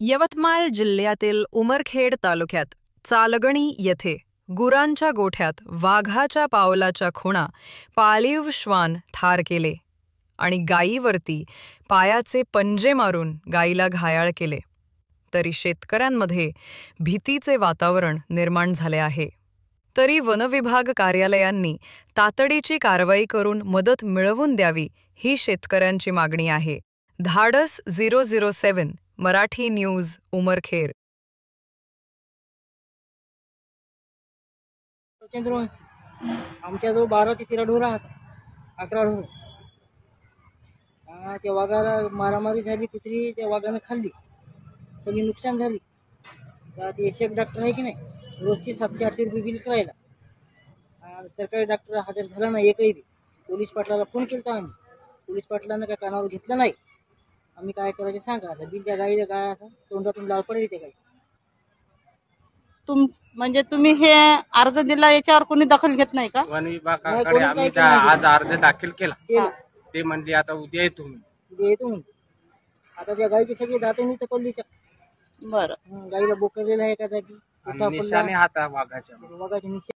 यवतमाळ जिल्ह्यातील उमरखेड तालुक्यात चालगणी येथे गुरांच्या गोठ्यात वाघाच्या पावलाच्या खुणा पाळीव श्वान ठार केले आणि गायीवरती पायाचे पंजे मारून गायीला घायाळ केले. तरी शेतकऱ्यांमध्ये भीतीचे वातावरण निर्माण झाले आहे. तरी वनविभाग कार्यालयांनी तातडीची कारवाई करून मदत मिळवून द्यावी ही शेतकऱ्यांची मागणी आहे. धाडस 007 मराठी न्यूज उमरखेड. चंद्रवंशी आमच्याजवळ 12 ते 13 ढोरं आहेत, 11 ढोरं. त्या वाघाला मारामारी झाली, कुत्री त्या वाघानं खाल्ली, सगळी नुकसान झाली. तर ते शेफ डॉक्टर आहे की नाही, रोजची 700-800 रुपये बिल करायला. सरकारी डॉक्टर हजर झाला नाही एकही बी. पोलीस पाटलाला फोन केला आम्ही, पोलीस पाटलानं काय कानावर घेतलं नाही. आम्ही काय करायचं सांगा. आता बिलच्या गाईला काय आता तोंडातून लाल पडेल ते गाई. म्हणजे तुम्ही हे अर्ज दिला, याच्यावर कोणी दखल घेत नाही का? वन नाही, विभागाकडे कोणीच आम्ही काही केलं आज अर्ज दाखल केला. केलं. ते म्हणजे आता उद्या येतो मी. उद्या येतो म्हणून. आता त्या गाईची सगळी दातणी तर पडलीच्या. बरं. गाईला बोकरलेलं आहे का जागी, आणि निशाणे हाता वाघाच्या. वाघाची निशाण